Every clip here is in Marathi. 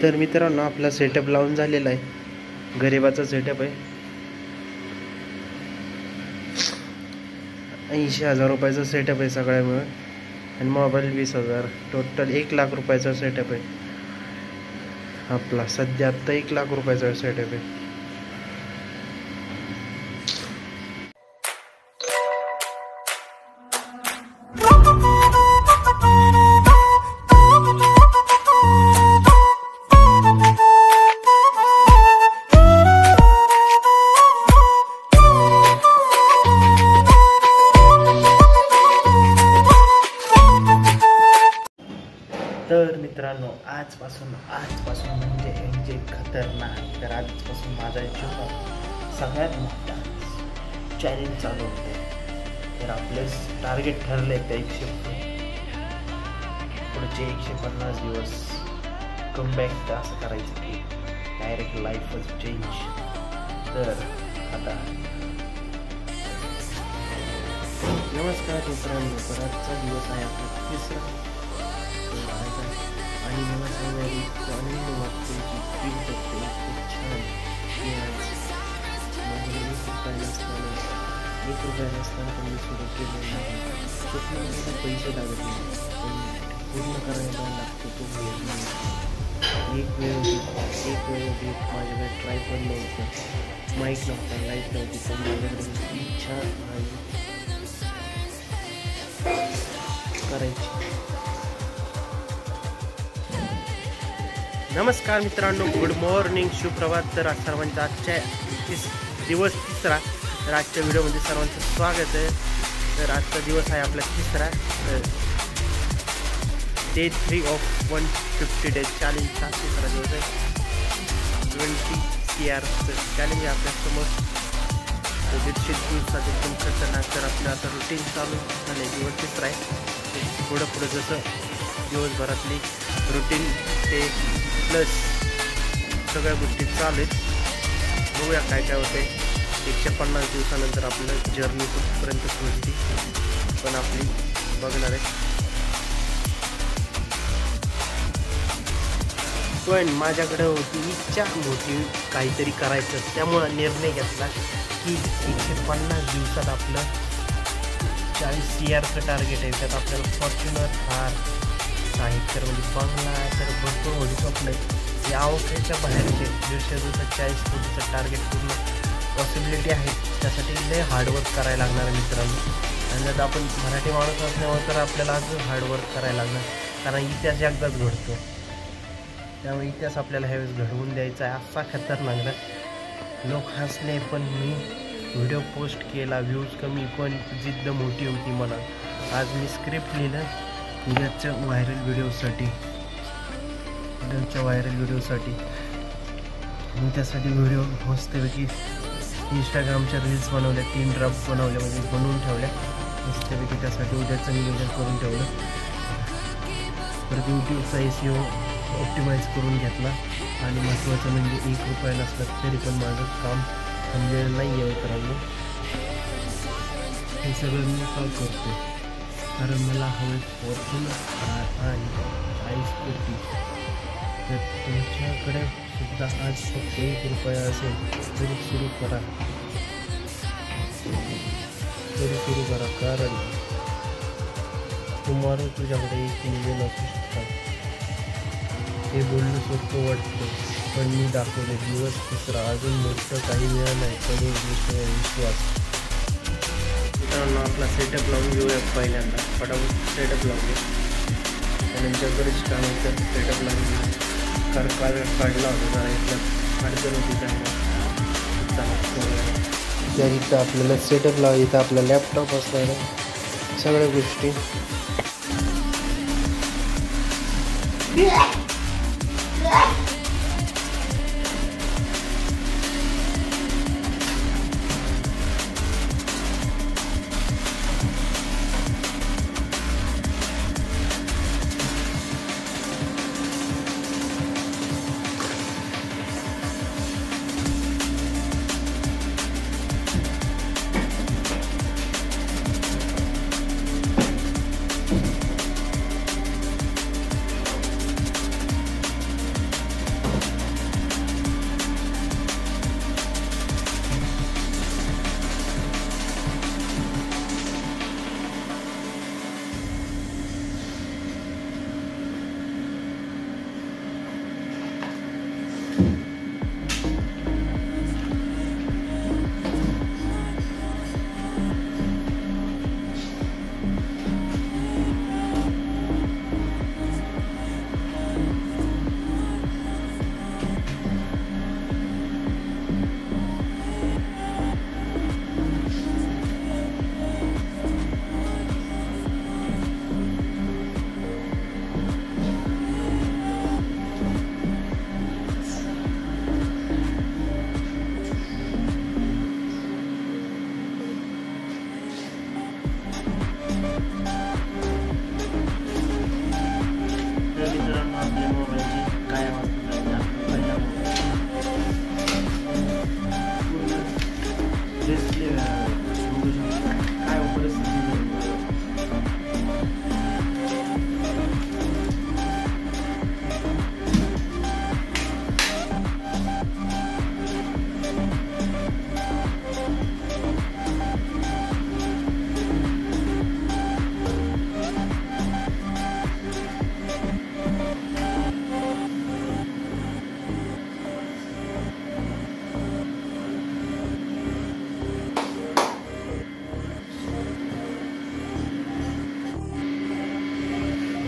तर मित्रांनो आपला सेटअप लावून झालेला आहे. गरिबाचा सेटअप आहे. 80,000 रुपयाचा सेटअप आहे सगळ्या मिळून, आणि मोबाईल 20,000. टोटल 1,00,000 रुपयाचा सेटअप आहे आपला. सध्या आत्ता 1,00,000 रुपयाचा सेटअप आहे. तर मित्रांनो आजपासून म्हणजे खतरनाक. तर आजपासून माझा जीवनात सगळ्यात मोठा चॅलेंज चालू होते. तर आपले टार्गेट ठरले त्या 100 पुढचे 150 दिवस कमबॅक असं करायचं की डायरेक्ट लाईफच चेंज. तर आता नमस्कार मित्रांनो, तर आजचा दिवस आहे आपला 3रा आणि मला सांगायला इतकं आनंद वाटतो की फील करतो खूप छान की आज माझ्या 1 रुपया नसताना पण मी सुरू केलेलं नाही. स्वप्न मला पैसे लागत नाही, पण पूर्ण करायला लागतो तो वेळ नाही. एक वेळ होती माझ्याकडे ट्रायपॉड नव्हतं, माईक नव्हता, लाईट नव्हती, पण माझ्याकडे इच्छा आणि करायची. नमस्कार मित्रांनो, गुड मॉर्निंग, सुप्रभात. तर सर्वांचा आजच्या दिवस 3रा. तर आजच्या व्हिडिओमध्ये सर्वांचं स्वागत आहे. तर आजचा दिवस आहे आपला 3रा, डे 3 ऑफ 150 डेज चॅलेंजचा 3रा दिवस आहे. 20 CR चॅलेंज आहे आपल्यासमोर. 150 दिवसात एकदम खतरनाक. तर आपलं आता रुटीन चालू झालं. दिवस 3रा आहे. पुढं जसं दिवसभरातली रुटीन ते प्लस सगळ्या गोष्टी चालू आहेत. बघूया काय होते. 150 दिवसानंतर आपलं जर्नी कुठपर्यंत पोहोचली पण आपली बघणार आहे. पण माझ्याकडे होती इच्छा मोठी काहीतरी करायचं, त्यामुळं निर्णय घेतला की 150 दिवसात आपलं 40 CRचं टार्गेट आहे. त्यात आपल्याला फॉर्च्युनर, कार, साहित्य म्हणजे बंगला, तर भरपूर होती स्वप्न आहे. या अवकाशाच्या बाहेरचे 150 दिवसात 40 कोटीचं टार्गेट पूर्ण पॉसिबिलिटी आहे. त्यासाठी लय हार्डवर्क करायला लागणार आहे मित्रांनो. आणि जर आपण मराठी माणूस असल्यामुळे तर आपल्याला अजून हार्डवर्क करायला लागणार, कारण इतिहास एकदाच घडतो. त्यामुळे इतिहास आपल्याला ह्यावेळेस घडवून द्यायचा आहे. असा खतरनाक ना. लोक हसले पण मी व्हिडिओ पोस्ट केला, व्ह्यूज कमी पण जिद्द मोठी होती मला. आज मी स्क्रिप्ट लिहिलं उद्याच्या व्हायरल व्हिडिओसाठी. मी त्यासाठी व्हिडिओ मस्तपैकी इंस्टाग्रामच्या रील्स बनवल्या, 3 ड्राफ्ट बनवल्या, म्हणजे बनवून ठेवल्या मस्तपैकी. त्यासाठी उद्याचं नियोजन करून ठेवलं. परत यूट्यूबचा SEO ऑप्टिमाइज करून घेतला. आणि महत्त्वाचं म्हणजे 1 रुपया नसला तरी पण माझं काम थांबलेलं नाही आहे मित्रांनो. हे सगळं मी का करतो कारण मला हवे फॉर्च्युनर, कार आणि 40 कोटी. तर तुमच्याकडे सुद्धा आज फक्त 1 रुपया असेल तरी सुरू करा, कारण तुम्हाला तुझ्याकडे 1 मिलियन असू शकतात. हे बोलणं सोपं वाटतं पण मी दाखवलं. दिवस 3रा, अजून मोठं काही मिळालं नाही पण विश्वास. मित्रांनो आपला सेटअप लावून घेऊया. पहिल्यांदा फटाफट सेटअप लावून घे, त्यानंतर बरेच कामाचं सेटअप लावून घेऊ. काढला होता जरा इथं अडचण होती त्या इथं आपल्याला सेटअप लावायचं. इथं आपला लॅपटॉप असणार आहे, सगळ्या गोष्टी.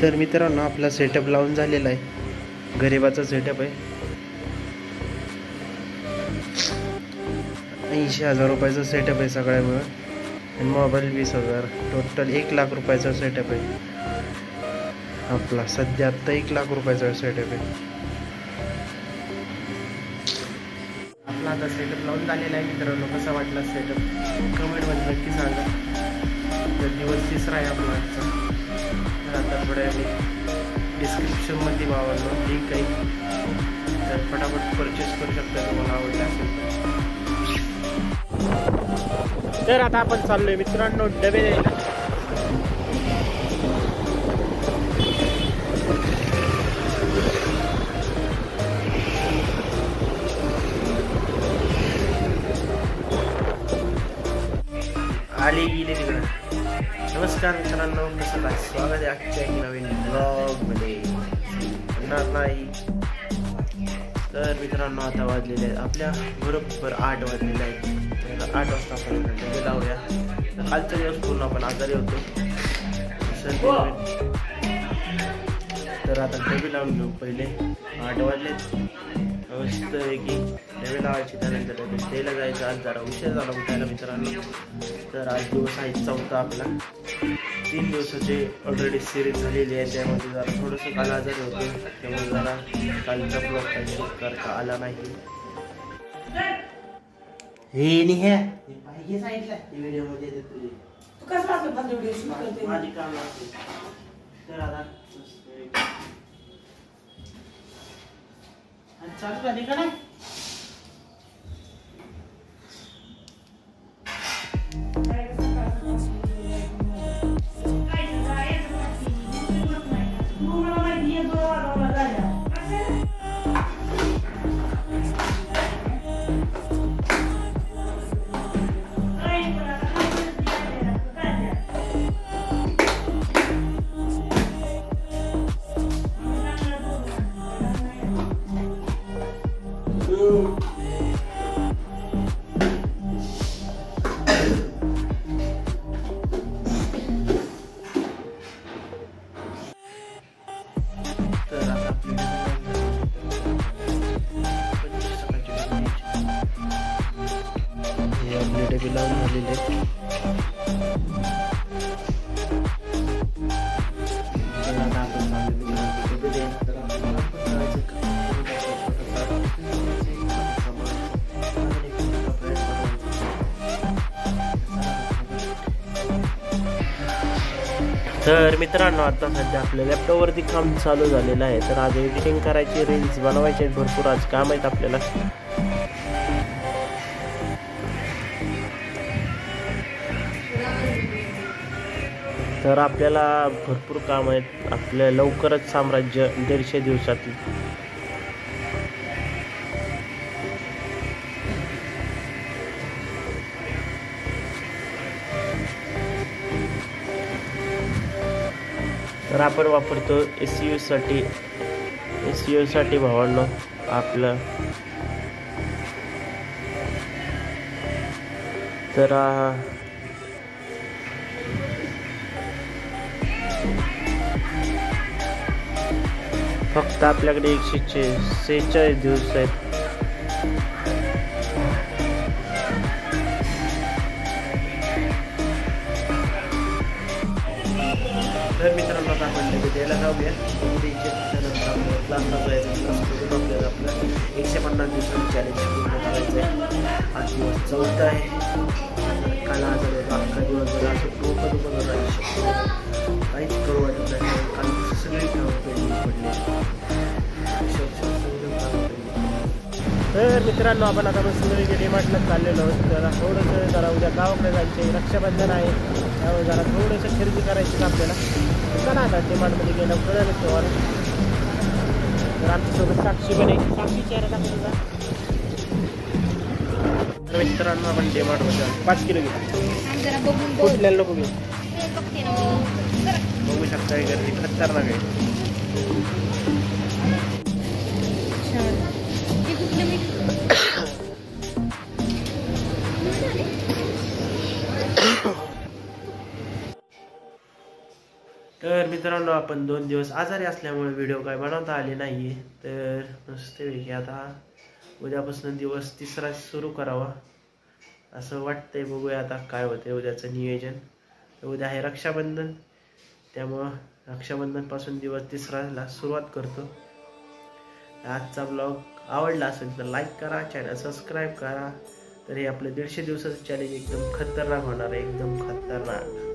तर मित्रांनो आपला सेटअप लावून झालेला आहे, गरिबाचा सेटअप आहे. 80,000 रुपयाचा सेटअप आहे सगळ्या मिळून, आणि मोबाईल 20,000, टोटल 1,00,000 रुपयाचा सेटअप आहे आपला. सध्या आत्ता 1,00,000 रुपयाचा सेटअप आहे आपला. आता सेटअप लावून झालेला आहे मित्रांनो. कसा वाटला सेटअप कमेंटमध्ये नक्की सांगा. तर दिवस 3रा आहे आपला आजचा. तर आता थोड्या डिस्क्रिप्शनमध्ये भावांनो लिंक आहे, तर फटाफट परचेस करू शकता तुम्हाला आवडला असेल तर. आता आपण चाललोय मित्रांनो डबे द्यायला. आली गेली तिकडं. नमस्कार मित्रांनो, कसं काय स्वागत आहे आजच्या एक नवीन ब्लॉगमध्ये. नाही तर मित्रांनो आता वाजलेले आहेत आपल्या बरोबर 8 वाजलेले आहेत. तर 8 वाजता आपण डबे लावूया. तर कालचा दिवस पूर्ण आपण आजारी होतो तर आता डबे लावून घेऊ. पहिले 8 वाजलेत मस्त आहे की डबे लावायचे, त्यानंतर डबे द्यायला जायचं. आज जरा उशीर झाला उठायला मित्रांनो. तर आज दिवस आहे 4था आपला. 3 दिवसाची ऑलरेडी सिरीज झालेली आहे, त्यामध्ये जरा थोडंसं काल आजारी होतं, त्यामुळे जरा कालचा ब्लॉग काही शूट करता आला नाही. हे नाही हे सांगितलं व्हिडिओमध्ये माझी काम असते. तर आता चालू झाली का नाही. डबे लावून झालेले तर मित्रांनो आता सध्या आपल्या लॅपटॉपवरती काम चालू झालेलं आहे. तर आज एडिटिंग करायची, रील्स बनवायचे, भरपूर आज काम आहेत आपल्याला. तर आपल्याला भरपूर काम आहेत. आपल्या लवकरच साम्राज्य 150 दिवसातील. तर आपण वापरतो SEO साठी भावांनो आपलं. तर फक्त आपल्याकडे 146 दिवस आहेत. तर मित्रांनो आता आपण डबे द्यायला जाऊया. त्यानंतर आपल्याला क्लासला जायचं. क्लास करून आपल्याला आपलं 150 दिवसांचं चॅलेंज पूर्ण करायचं आहे. आज दिवस 4था आहे. काल आजार होता, अख्खा दिवस जरा असं डोकं राहू शकतो, काहीच करू वाटत नाही. काल सगळे काम पडले. तर मित्रांनो आपण आता मस्त डीमार्टला चाललेलो आहोत. जरा थोडंसं जरा उद्या गावाकडे जायचं, रक्षाबंधन आहे, त्यामुळे जरा थोडंसं खरेदी करायची आपल्याला. चला आता डीमार्टमध्ये गेलं कळलं तुम्हाला. तर आमच्यासोबत साक्षी पण आहे. साक्षी चेहरा दाखवला. तर मित्रांनो आपण डीमार्टमध्ये 5 किलो घेऊ. कुठल्याला नको घेऊ. बघू शकता गर्दी खतरनाक आहे. तर मित्रांनो मित्रांनो, आपण 2 दिवस आजारी असल्यामुळे व्हिडिओ काय बनवता आले नाही, तर नुसते आता उद्यापासून दिवस 3रा सुरू करावा असं वाटतंय. बघूया आता काय होतंय उद्याचं नियोजन. उद्या आहे रक्षाबंधन, त्यामुळं रक्षाबंधनपासून दिवस 3ऱ्याला सुरुवात करतो. आजचा ब्लॉग आवडला असेल तर लाईक करा, चॅनल सबस्क्राईब करा. तर हे आपलं 150 दिवसाचं चॅलेंज एकदम खतरनाक होणार आहे, एकदम खतरनाक.